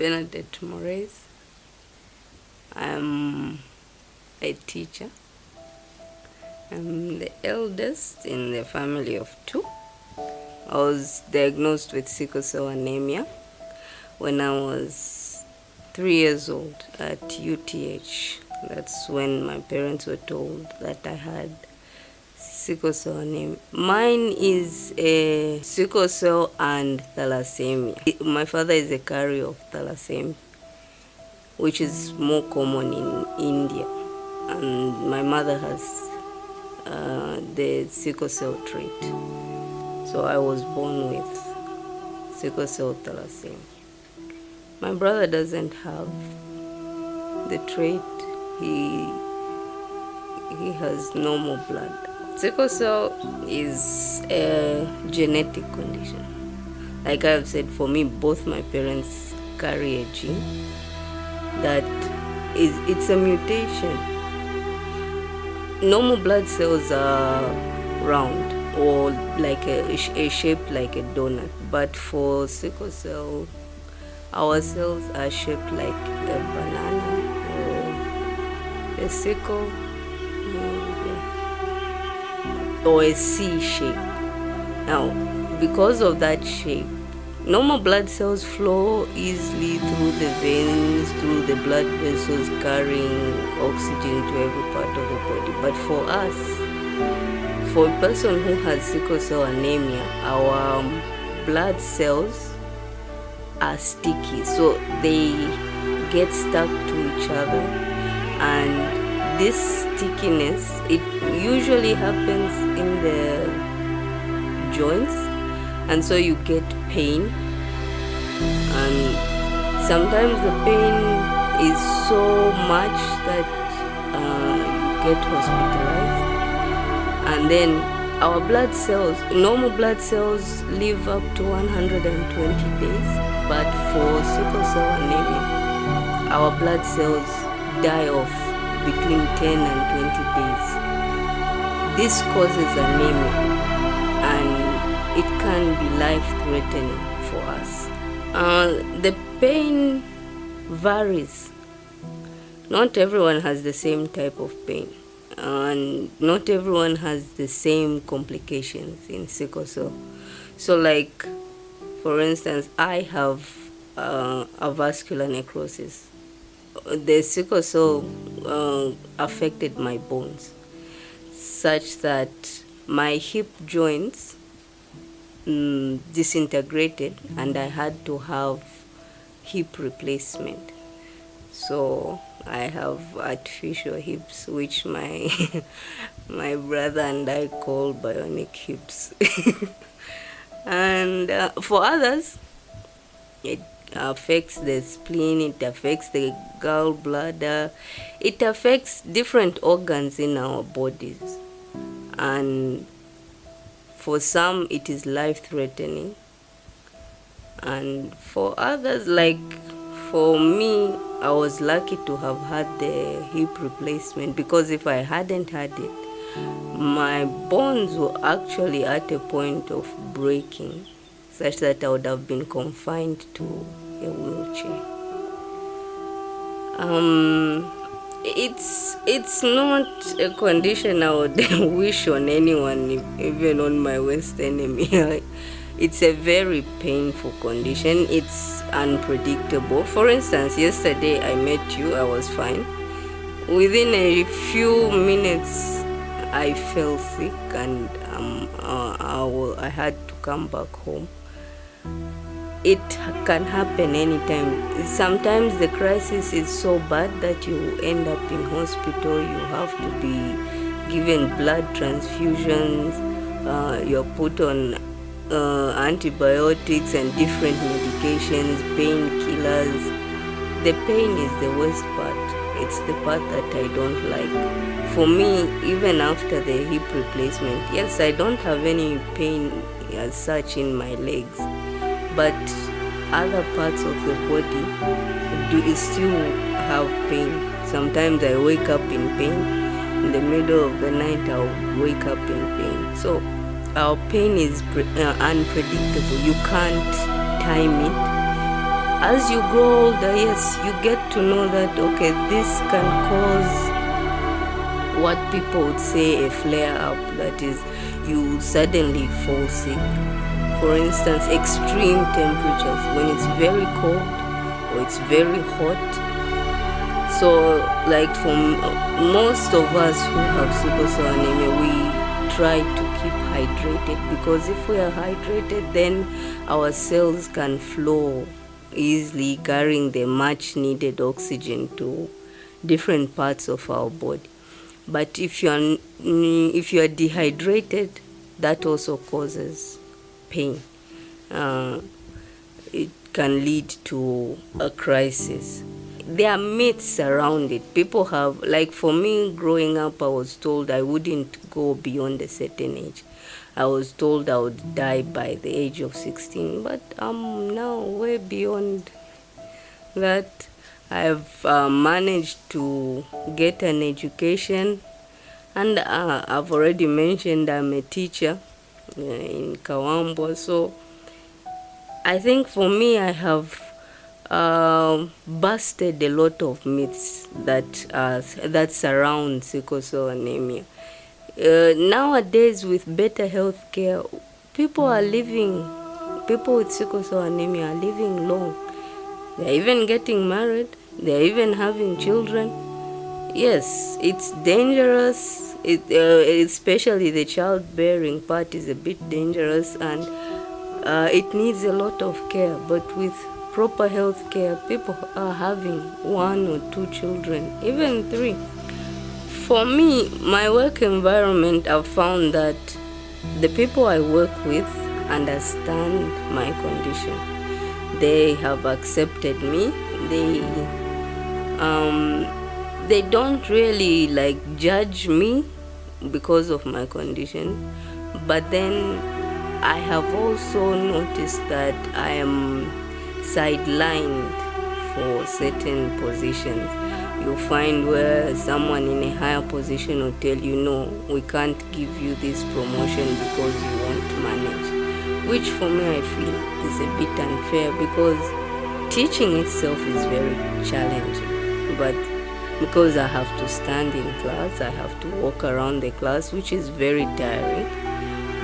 Bernadette Moreas. I'm a teacher. I'm the eldest in the family of 2. I was diagnosed with sickle cell anemia when I was 3 years old at UTH. That's when my parents were told that I had sickle cell anemia. Mine is a sickle cell and thalassemia. My father is a carrier of thalassemia, which is more common in India, and my mother has the sickle cell trait. So I was born with sickle cell thalassemia. My brother doesn't have the trait. He has normal blood. Sickle cell is a genetic condition. Like I've said, for me, both my parents carry a gene that it's a mutation. Normal blood cells are round or like a shape like a donut, but for sickle cell, our cells are shaped like a banana or a sickle or a C shape. Now, because of that shape, normal blood cells flow easily through the veins, through the blood vessels, carrying oxygen to every part of the body. But for us, for a person who has sickle cell anemia, our blood cells are sticky, so they get stuck to each other, and this stickiness, it usually happens in the joints, and so you get pain, and sometimes the pain is so much that you get hospitalized. And then our blood cells, normal blood cells, live up to 120 days, but for sickle cell anemia, our blood cells die off between 10 and 20 days. This causes anemia, and it can be life-threatening for us. The pain varies. Not everyone has the same type of pain, and not everyone has the same complications in sickle cell. So like, for instance, I have a vascular necrosis. The sickle cell affected my bones such that my hip joints disintegrated, and I had to have hip replacement. So I have artificial hips, which my my brother and I call bionic hips. And for others, it affects the spleen, it affects the gallbladder, it affects different organs in our bodies. And for some, it is life-threatening. And for others, like for me, I was lucky to have had the hip replacement, because if I hadn't had it, my bones were actually at a point of breaking, such that I would have been confined to a wheelchair. It's not a condition I would wish on anyone, even on my worst enemy. It's a very painful condition. It's unpredictable. For instance, yesterday I met you, I was fine. Within a few minutes, I fell sick, and I had to come back home. It can happen anytime. Sometimes the crisis is so bad that you end up in hospital. You have to be given blood transfusions. You're put on antibiotics and different medications, painkillers. The pain is the worst part. It's the part that I don't like. For me, even after the hip replacement, yes, I don't have any pain as such in my legs, but other parts of the body still have pain. Sometimes I wake up in pain. In the middle of the night, I'll wake up in pain. So our pain is unpredictable. You can't time it. as you grow older, yes, you get to know that, okay, this can cause what people would say a flare-up, that is, you suddenly fall sick. For instance, extreme temperatures, when it's very cold or it's very hot. So, like for most of us who have sickle cell anemia, we try to keep hydrated, because if we are hydrated, then our cells can flow easily, carrying the much needed oxygen to different parts of our body. But if you are dehydrated, that also causes pain. It can lead to a crisis. There are myths around it. People have, like for me, growing up, I was told I wouldn't go beyond a certain age. I was told I would die by the age of 16, but I'm now way beyond that. I've managed to get an education, and I've already mentioned I'm a teacher in Kawambo. So I think for me, I have busted a lot of myths that surround sickle cell anemia. Nowadays, with better health care, people with sickle cell anemia are living long. They're even getting married. They're even having children. Yes, it's dangerous. Especially the childbearing part is a bit dangerous, and it needs a lot of care. But with proper health care, people are having 1 or 2 children, even 3. For me, my work environment, I've found that the people I work with understand my condition. They have accepted me. They don't really judge me because of my condition. But then I have also noticed that I am sidelined for certain positions. You'll find where someone in a higher position will tell you, no, we can't give you this promotion because you won't manage. Which for me I feel is a bit unfair, because teaching itself is very challenging. But because I have to stand in class, I have to walk around the class, which is very tiring.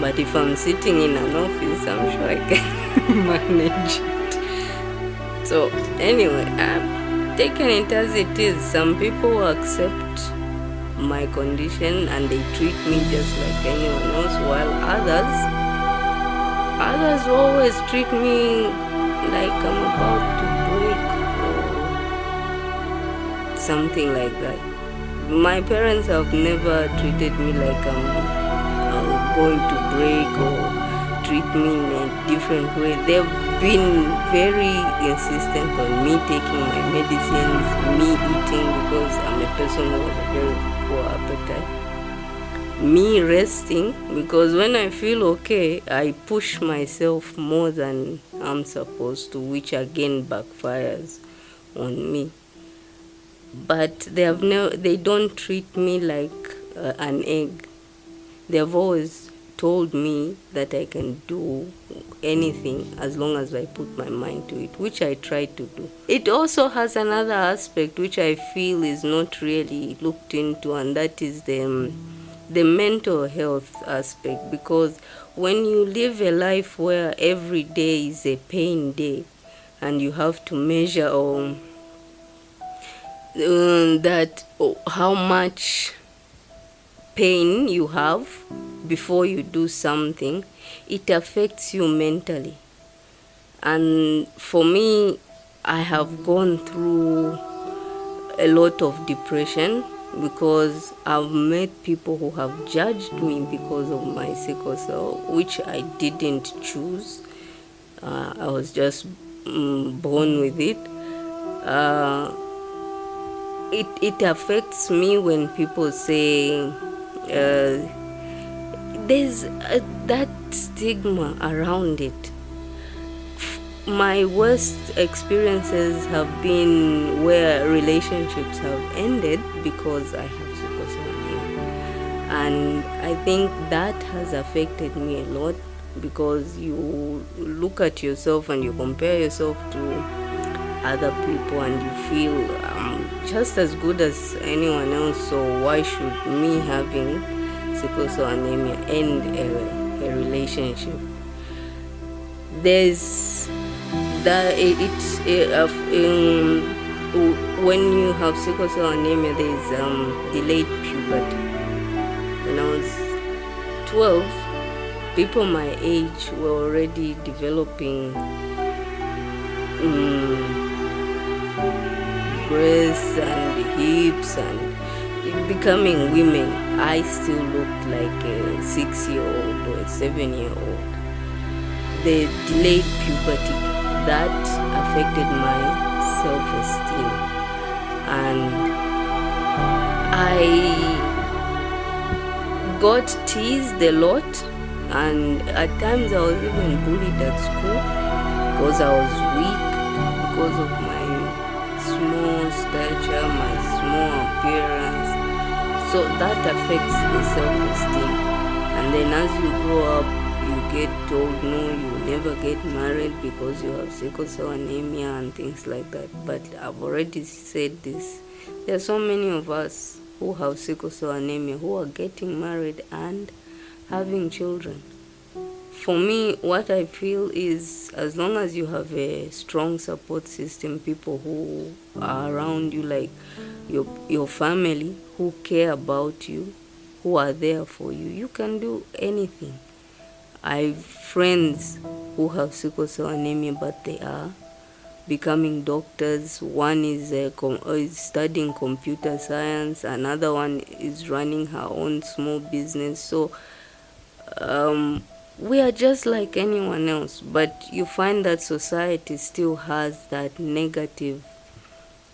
But if I'm sitting in an office, I'm sure I can manage it. So anyway, I'm taking it as it is. Some people accept my condition and they treat me just like anyone else, while others always treat me like I'm about to break or something like that. My parents have never treated me like I'm going to break or treat me in a different way. They've been very insistent on me taking my medicines, me eating, because I'm a person who has a very poor appetite. Me resting, because when I feel okay, I push myself more than I'm supposed to, which again backfires on me. But they don't treat me like an egg. They've always told me that I can do anything as long as I put my mind to it, which I try to do. It also has another aspect which I feel is not really looked into, and that is the mental health aspect. Because when you live a life where every day is a pain day, and you have to measure how much pain you have before you do something, it affects you mentally. And for me, I have gone through a lot of depression because I've met people who have judged me because of my sickle cell, which I didn't choose. I was just born with it. It affects me when people say there's that stigma around it. My worst experiences have been where relationships have ended because I have sickle cell anemia. And I think that has affected me a lot, because you look at yourself and you compare yourself to other people and you feel just as good as anyone else, so why should me having sickle cell anemia end a relationship? There's that when you have sickle cell anemia, there's delayed puberty. When I was 12, people my age were already developing breasts and hips and becoming women. I still looked like a 6-year-old or a 7-year-old. The delayed puberty, that affected my self-esteem, and I got teased a lot, and at times I was even bullied at school because I was weak, because of my small stature, my small appearance. So that affects the self-esteem. And then as you grow up, you get told, no, you will never get married because you have sickle cell anemia and things like that. But I've already said this. There are so many of us who have sickle cell anemia who are getting married and having children. For me, what I feel is, as long as you have a strong support system, people who are around you, like your family, who care about you, who are there for you, you can do anything. I have friends who have sickle cell anemia, but they are becoming doctors. One is studying computer science. Another one is running her own small business. So we are just like anyone else, but you find that society still has that negative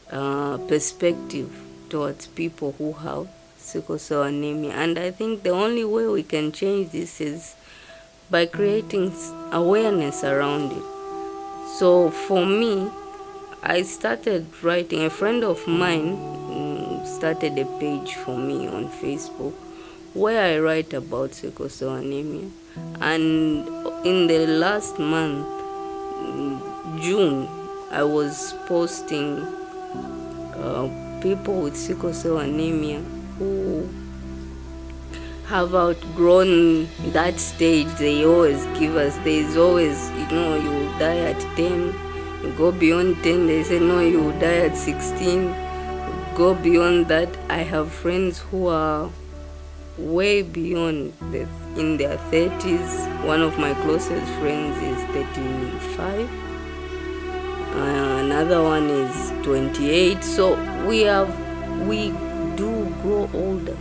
perspective towards people who have sickle cell anemia. And I think the only way we can change this is by creating awareness around it. So for me, I started writing. A friend of mine started a page for me on Facebook where I write about sickle cell anemia. And in the last month, June, I was posting people with sickle cell anemia who have outgrown that stage. They always give us, there's always, you will die at 10. You go beyond 10, they say, no, you will die at 16. Go beyond that. I have friends who are way beyond in their 30s. One of my closest friends is 35. Another one is 28. So we do grow older.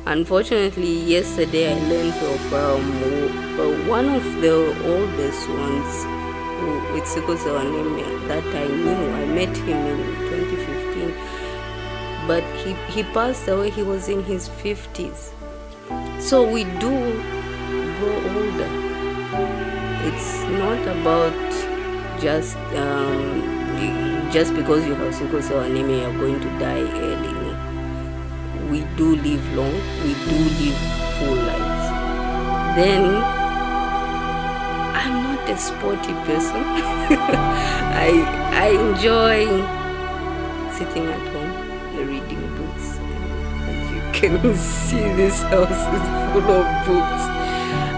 Unfortunately, yesterday I learned of one of the oldest ones with sickle cell anemia that I knew. I met him in 2015, but he passed away. He was in his 50s. So we do grow older. It's not about just because you have sickle cell anemia you're going to die early. We do live long, we do live full lives. Then, I'm not a sporty person. I enjoy sitting at home, reading books. As you can see, this house is full of books.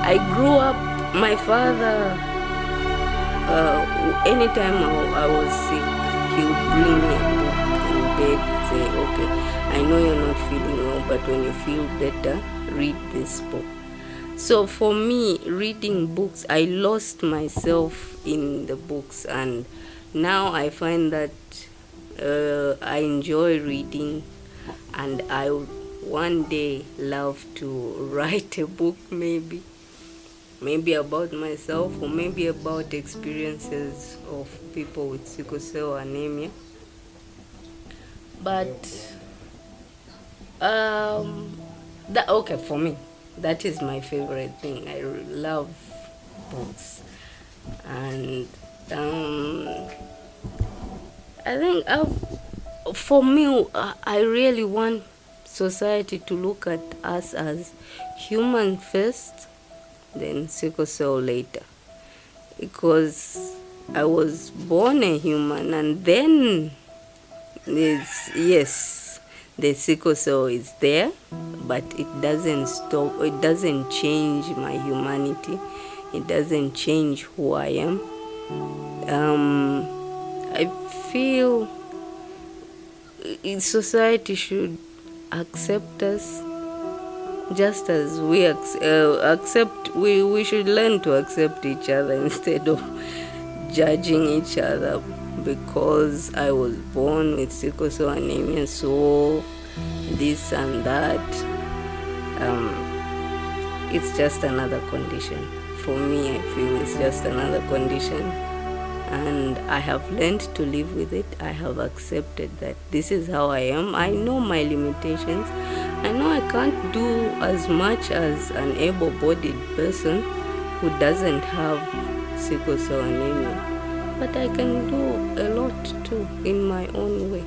I grew up, my father, anytime I was sick, he would bring me a book in bed, say, okay, I know you're not feeling well, but when you feel better, read this book. So for me, reading books, I lost myself in the books, and now I find that I enjoy reading, and I would one day love to write a book, maybe about myself, or maybe about experiences of people with sickle cell anemia. But for me, that is my favorite thing. I love books, and I think for me, I really want society to look at us as human first, then sickle cell later, because I was born a human, and then yes, the sickle cell is there, but it doesn't stop, it doesn't change my humanity, it doesn't change who I am. I feel society should accept us just as we accept, we should learn to accept each other instead of judging each other because I was born with sickle cell anemia, so this and that. It's just another condition. For me, I feel it's just another condition, and I have learned to live with it. I have accepted that this is how I am. I know my limitations. I know I can't do as much as an able-bodied person who doesn't have sickle cell anemia, but I can do a lot too in my own way.